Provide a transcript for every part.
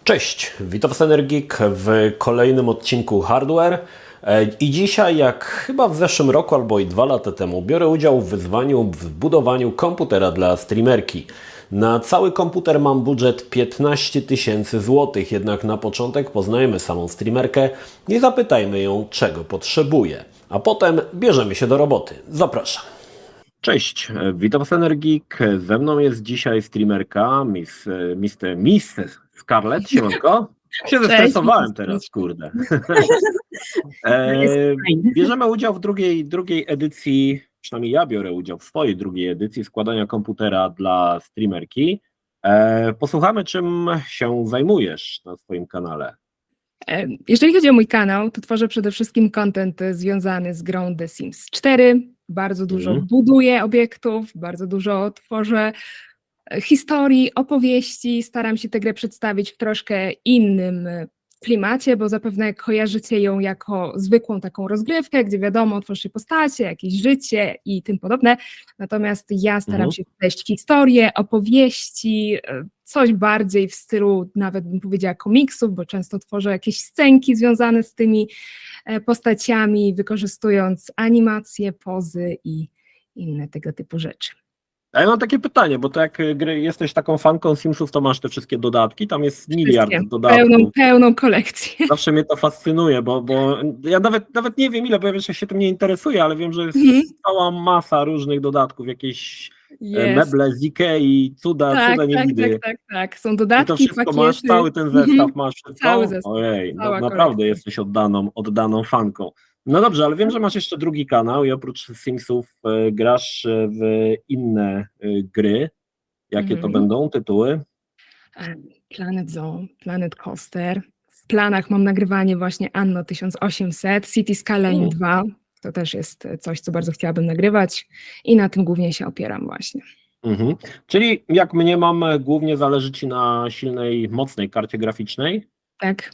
Cześć, witam was Energik w kolejnym odcinku Hardware i dzisiaj, jak chyba w zeszłym roku albo i 2 lata temu, biorę udział w wyzwaniu w budowaniu komputera dla streamerki. Na cały komputer mam budżet 15 000 złotych, jednak na początek poznajemy samą streamerkę i zapytajmy ją, czego potrzebuje, a potem bierzemy się do roboty. Zapraszam. Cześć, witam was Energik, ze mną jest dzisiaj streamerka Miss Scarlett, siemanko. Się zestresowałem teraz, kurde. Bierzemy udział w drugiej edycji, przynajmniej ja biorę udział w swojej drugiej edycji składania komputera dla streamerki. Posłuchamy, czym się zajmujesz na swoim kanale. Jeżeli chodzi o mój kanał, to tworzę przede wszystkim content związany z grą The Sims 4. Bardzo dużo buduję obiektów, bardzo dużo tworzę historii, opowieści. Staram się tę grę przedstawić w troszkę innym klimacie, bo zapewne kojarzycie ją jako zwykłą taką rozgrywkę, gdzie wiadomo, tworzy się postacie, jakieś życie i tym podobne. Natomiast ja staram się wpleść historię, opowieści, coś bardziej w stylu, nawet bym powiedziała, komiksów, bo często tworzę jakieś scenki związane z tymi postaciami, wykorzystując animacje, pozy i inne tego typu rzeczy. A ja mam takie pytanie, bo to jak jesteś taką fanką Simsów, to masz te wszystkie dodatki, tam jest miliard dodatków. Pełną kolekcję. Zawsze mnie to fascynuje, bo ja nawet nie wiem ile, bo ja wiesz, ja się tym nie interesuję, ale wiem, że jest cała masa różnych dodatków, jakieś meble z Ikei, cuda niewidy. Tak. Są dodatki, i to wszystko pakiety. Masz, cały ten zestaw masz wszystko? Cały zestaw. Ojej, no, naprawdę jesteś oddaną fanką. No dobrze, ale wiem, że masz jeszcze drugi kanał i oprócz Simsów grasz w inne gry. Jakie to będą tytuły? Planet Zoo, Planet Coaster. W planach mam nagrywanie właśnie Anno 1800, City Skyline 2. To też jest coś, co bardzo chciałabym nagrywać i na tym głównie się opieram właśnie. Czyli jak mnie głównie zależy Ci na silnej, mocnej karcie graficznej. Tak.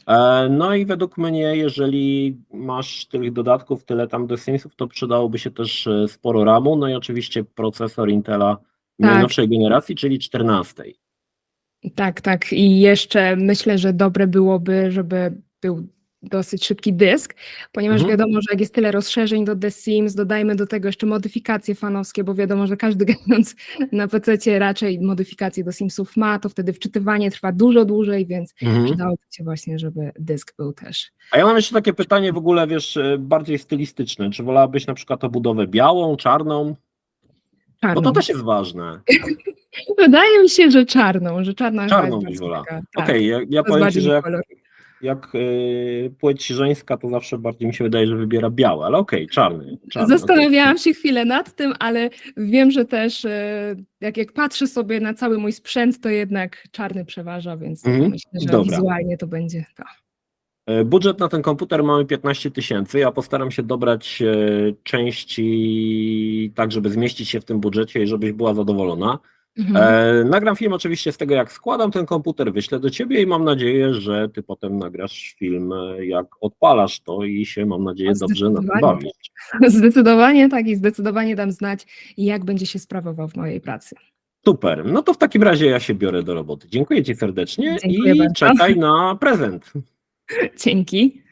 No i według mnie, jeżeli masz tych dodatków, tyle tam do Simsów, to przydałoby się też sporo RAMu, no i oczywiście procesor Intela najnowszej generacji, czyli 14. Tak. I jeszcze myślę, że dobre byłoby, żeby był dosyć szybki dysk, ponieważ wiadomo, że jak jest tyle rozszerzeń do The Sims, dodajmy do tego jeszcze modyfikacje fanowskie, bo wiadomo, że każdy grając na PC-cie raczej modyfikacje do Simsów ma, to wtedy wczytywanie trwa dużo dłużej, więc przydałoby się właśnie, żeby dysk był też. A ja mam jeszcze takie pytanie w ogóle, wiesz, bardziej stylistyczne. Czy wolałabyś na przykład obudowę białą, czarną? Bo to też jest ważne. Wydaje mi się, że czarną byś wolała. Okej, ja powiem Ci, że jak płeć żeńska, to zawsze bardziej mi się wydaje, że wybiera białe, ale okej, czarny. Zastanawiałam się chwilę nad tym, ale wiem, że też jak patrzę sobie na cały mój sprzęt, to jednak czarny przeważa, więc myślę, że wizualnie to będzie to. Budżet na ten komputer mamy 15 000. Ja postaram się dobrać części tak, żeby zmieścić się w tym budżecie i żebyś była zadowolona. Nagram film oczywiście z tego, jak składam ten komputer, wyślę do Ciebie i mam nadzieję, że Ty potem nagrasz film, jak odpalasz to i się, mam nadzieję, dobrze na tym bawisz. Zdecydowanie tak i zdecydowanie dam znać, jak będzie się sprawował w mojej pracy. Super, no to w takim razie ja się biorę do roboty. Dziękuję Ci serdecznie. Dziękuję bardzo. Czekaj na prezent. Dzięki.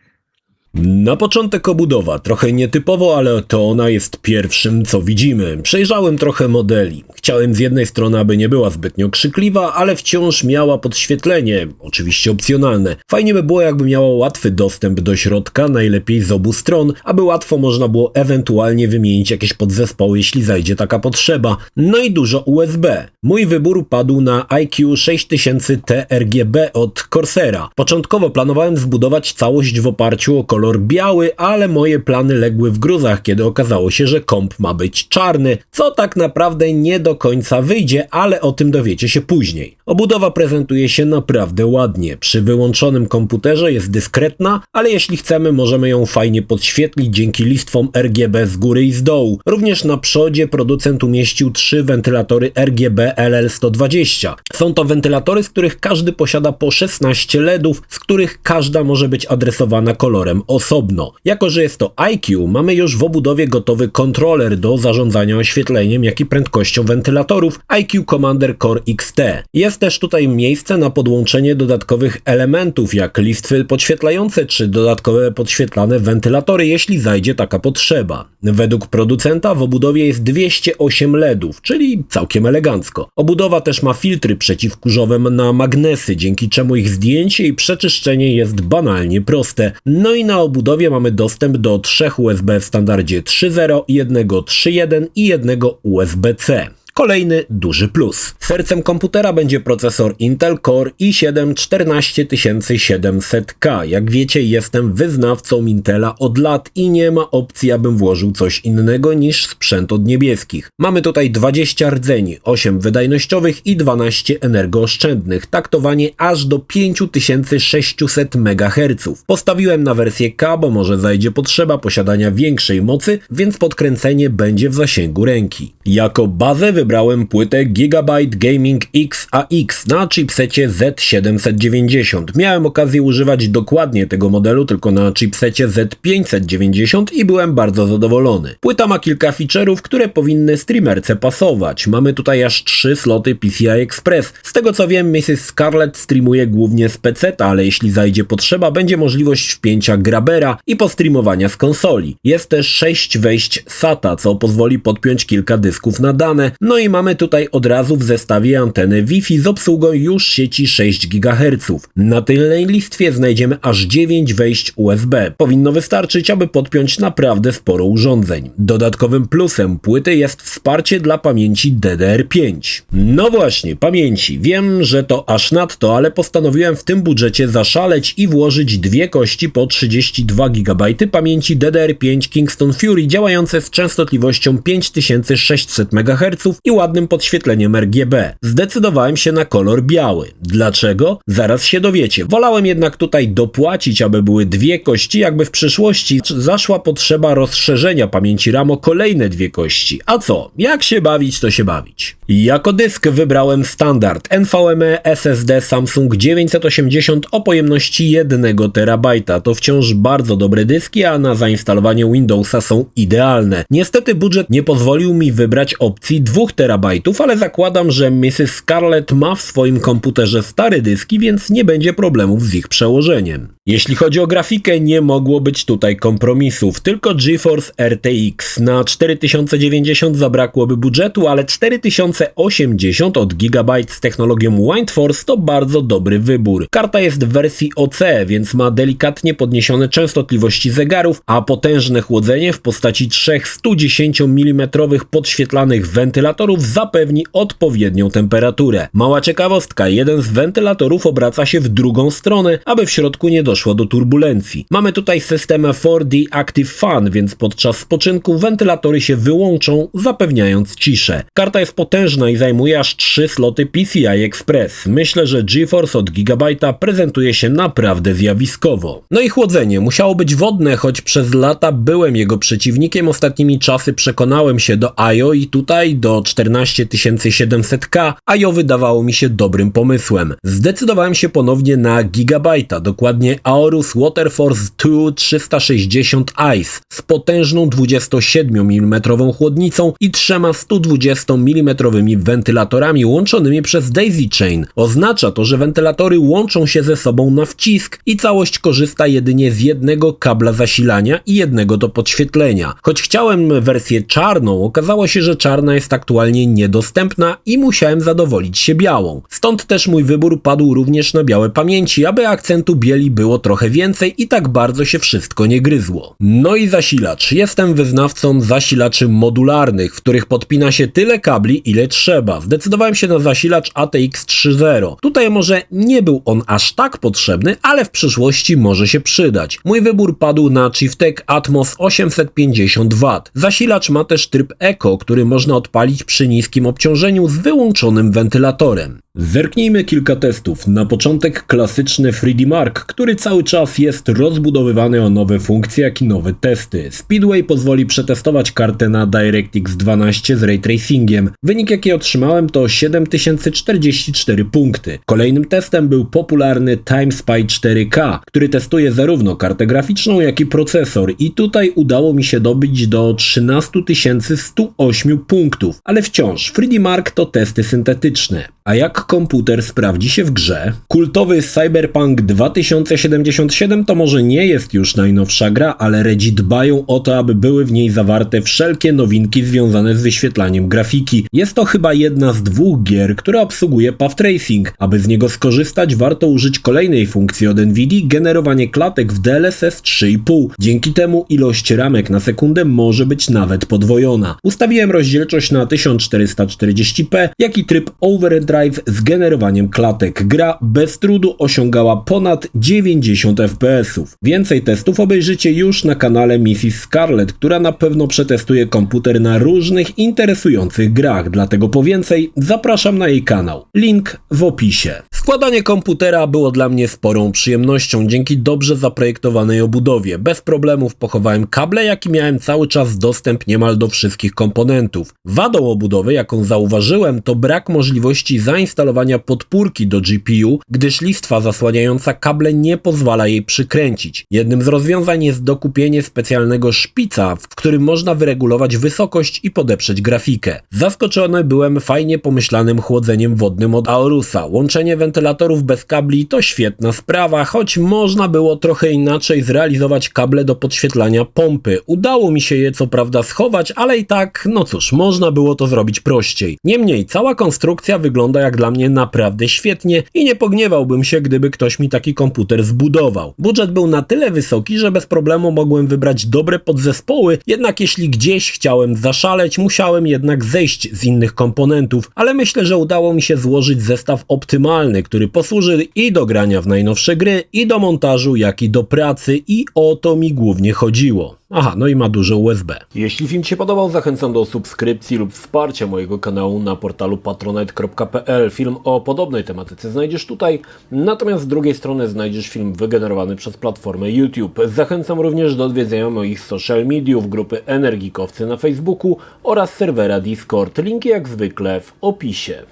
Na początek obudowa, trochę nietypowo, ale to ona jest pierwszym, co widzimy. Przejrzałem trochę modeli. Chciałem z jednej strony, aby nie była zbytnio krzykliwa, ale wciąż miała podświetlenie, oczywiście opcjonalne. Fajnie by było, jakby miała łatwy dostęp do środka, najlepiej z obu stron, aby łatwo można było ewentualnie wymienić jakieś podzespoły, jeśli zajdzie taka potrzeba. No i dużo USB. Mój wybór padł na iQ 6000T RGB od Corsera. Początkowo planowałem zbudować całość w oparciu o kolor biały, ale moje plany legły w gruzach, kiedy okazało się, że komp ma być czarny, co tak naprawdę nie do końca wyjdzie, ale o tym dowiecie się później. Obudowa prezentuje się naprawdę ładnie. Przy wyłączonym komputerze jest dyskretna, ale jeśli chcemy, możemy ją fajnie podświetlić dzięki listwom RGB z góry i z dołu. Również na przodzie producent umieścił 3 wentylatory RGB LL120. Są to wentylatory, z których każdy posiada po 16 LEDów, z których każda może być adresowana kolorem osobno. Jako że jest to IQ, mamy już w obudowie gotowy kontroler do zarządzania oświetleniem, jak i prędkością wentylatorów IQ Commander Core XT. Jest też tutaj miejsce na podłączenie dodatkowych elementów, jak listwy podświetlające czy dodatkowe podświetlane wentylatory, jeśli zajdzie taka potrzeba. Według producenta w obudowie jest 208 LEDów, czyli całkiem elegancko. Obudowa też ma filtry przeciwkurzowe na magnesy, dzięki czemu ich zdjęcie i przeczyszczenie jest banalnie proste. No i na obudowie mamy dostęp do 3 USB w standardzie 3.0, jednego 3.1 i jednego USB-C. Kolejny duży plus. Sercem komputera będzie procesor Intel Core i7 14700K. Jak wiecie, jestem wyznawcą Intela od lat i nie ma opcji, abym włożył coś innego niż sprzęt od niebieskich. Mamy tutaj 20 rdzeni, 8 wydajnościowych i 12 energooszczędnych. Taktowanie aż do 5600 MHz. Postawiłem na wersję K, bo może zajdzie potrzeba posiadania większej mocy, więc podkręcenie będzie w zasięgu ręki. Jako bazę wybrałem płytę Gigabyte Gaming X-AX na chipsecie Z790. Miałem okazję używać dokładnie tego modelu, tylko na chipsecie Z590 i byłem bardzo zadowolony. Płyta ma kilka feature'ów, które powinny streamerce pasować. Mamy tutaj aż 3 sloty PCI Express. Z tego co wiem, Mrs. Scarlett streamuje głównie z PC-ta, ale jeśli zajdzie potrzeba, będzie możliwość wpięcia grabera i postreamowania z konsoli. Jest też 6 wejść SATA, co pozwoli podpiąć kilka dysków na dane. No i mamy tutaj od razu w zestawie antenę Wi-Fi z obsługą już sieci 6 GHz. Na tylnej listwie znajdziemy aż 9 wejść USB. Powinno wystarczyć, aby podpiąć naprawdę sporo urządzeń. Dodatkowym plusem płyty jest wsparcie dla pamięci DDR5. No właśnie, pamięci. Wiem, że to aż nadto, ale postanowiłem w tym budżecie zaszaleć i włożyć 2 kości po 32 GB pamięci DDR5 Kingston Fury działające z częstotliwością 5600 MHz i ładnym podświetleniem RGB. Zdecydowałem się na kolor biały. Dlaczego? Zaraz się dowiecie. Wolałem jednak tutaj dopłacić, aby były 2 kości, jakby w przyszłości zaszła potrzeba rozszerzenia pamięci RAM o kolejne 2 kości. A co? Jak się bawić, to się bawić. Jako dysk wybrałem standard NVMe SSD Samsung 980 o pojemności 1 TB. To wciąż bardzo dobre dyski, a na zainstalowanie Windowsa są idealne. Niestety budżet nie pozwolił mi wybrać opcji 2 TB, ale zakładam, że Mrs. Scarlett ma w swoim komputerze stare dyski, więc nie będzie problemów z ich przełożeniem. Jeśli chodzi o grafikę, nie mogło być tutaj kompromisów, tylko GeForce RTX. Na 4090 zabrakłoby budżetu, ale 4080 od Gigabyte z technologią WindForce to bardzo dobry wybór. Karta jest w wersji OC, więc ma delikatnie podniesione częstotliwości zegarów, a potężne chłodzenie w postaci 3 110 mm podświetlanych wentylatorów zapewni odpowiednią temperaturę. Mała ciekawostka, jeden z wentylatorów obraca się w drugą stronę, aby w środku nie doszło do turbulencji. Mamy tutaj system 4D Active Fan, więc podczas spoczynku wentylatory się wyłączą, zapewniając ciszę. Karta jest potężna i zajmuje aż 3 sloty PCI Express. Myślę, że GeForce od Gigabyte'a prezentuje się naprawdę zjawiskowo. No i chłodzenie musiało być wodne, choć przez lata byłem jego przeciwnikiem. Ostatnimi czasy przekonałem się do IO i tutaj do 14700K IO wydawało mi się dobrym pomysłem. Zdecydowałem się ponownie na Gigabyte'a, dokładnie Aorus Waterforce 2 360 Ice z potężną 27 mm chłodnicą i 3 120 mm wentylatorami łączonymi przez daisy chain. Oznacza to, że wentylatory łączą się ze sobą na wcisk i całość korzysta jedynie z jednego kabla zasilania i jednego do podświetlenia. Choć chciałem wersję czarną, okazało się, że czarna jest aktualnie niedostępna i musiałem zadowolić się białą. Stąd też mój wybór padł również na białe pamięci, aby akcentu bieli było trochę więcej i tak bardzo się wszystko nie gryzło. No i zasilacz. Jestem wyznawcą zasilaczy modularnych, w których podpina się tyle kabli, ile trzeba. Zdecydowałem się na zasilacz ATX 3.0. Tutaj może nie był on aż tak potrzebny, ale w przyszłości może się przydać. Mój wybór padł na Chieftec Atmos 850W. Zasilacz ma też tryb Eco, który można odpalić przy niskim obciążeniu z wyłączonym wentylatorem. Zerknijmy kilka testów. Na początek klasyczny 3D Mark, który cały czas jest rozbudowywany o nowe funkcje, jak i nowe testy. Speedway pozwoli przetestować kartę na DirectX 12 z ray tracingiem. Wynik jaki otrzymałem to 7044 punkty. Kolejnym testem był popularny TimeSpy 4K, który testuje zarówno kartę graficzną, jak i procesor i tutaj udało mi się dobić do 13108 punktów, ale wciąż 3D Mark to testy syntetyczne. A jak komputer sprawdzi się w grze? Kultowy Cyberpunk 2077 to może nie jest już najnowsza gra, ale Redzi dbają o to, aby były w niej zawarte wszelkie nowinki związane z wyświetlaniem grafiki. Jest to chyba jedna z 2 gier, która obsługuje path tracing. Aby z niego skorzystać, warto użyć kolejnej funkcji od Nvidia, generowanie klatek w DLSS 3,5. Dzięki temu ilość ramek na sekundę może być nawet podwojona. Ustawiłem rozdzielczość na 1440p, jak i tryb Overdrive z generowaniem klatek. Gra bez trudu osiągała ponad 90 fps. Więcej testów obejrzycie już na kanale Mrs. Scarlett, która na pewno przetestuje komputer na różnych interesujących grach, dlatego po więcej zapraszam na jej kanał. Link w opisie. Składanie komputera było dla mnie sporą przyjemnością dzięki dobrze zaprojektowanej obudowie. Bez problemów pochowałem kable, jak i miałem cały czas dostęp niemal do wszystkich komponentów. Wadą obudowy, jaką zauważyłem, to brak możliwości zainstalowania podpórki do GPU, gdyż listwa zasłaniająca kable nie pozwala jej przykręcić. Jednym z rozwiązań jest dokupienie specjalnego szpica, w którym można wyregulować wysokość i podeprzeć grafikę. Zaskoczony byłem fajnie pomyślanym chłodzeniem wodnym od Aorusa. Łączenie wentylatorów bez kabli to świetna sprawa, choć można było trochę inaczej zrealizować kable do podświetlania pompy. Udało mi się je co prawda schować, ale i tak, no cóż, można było to zrobić prościej. Niemniej, cała konstrukcja wygląda jak dla mnie naprawdę świetnie i nie pogniewałbym się, gdyby ktoś mi taki komputer zbudował. Budżet był na tyle wysoki, że bez problemu mogłem wybrać dobre podzespoły, jednak jeśli gdzieś chciałem zaszaleć, musiałem jednak zejść z innych komponentów, ale myślę, że udało mi się złożyć zestaw optymalny, który posłuży i do grania w najnowsze gry, i do montażu, jak i do pracy i o to mi głównie chodziło. Aha, no i ma dużo USB. Jeśli film Ci się podobał, zachęcam do subskrypcji lub wsparcia mojego kanału na portalu patronite.pl. Film o podobnej tematyce znajdziesz tutaj, natomiast z drugiej strony znajdziesz film wygenerowany przez platformę YouTube. Zachęcam również do odwiedzenia moich social mediów, grupy Energikowcy na Facebooku oraz serwera Discord. Linki jak zwykle w opisie.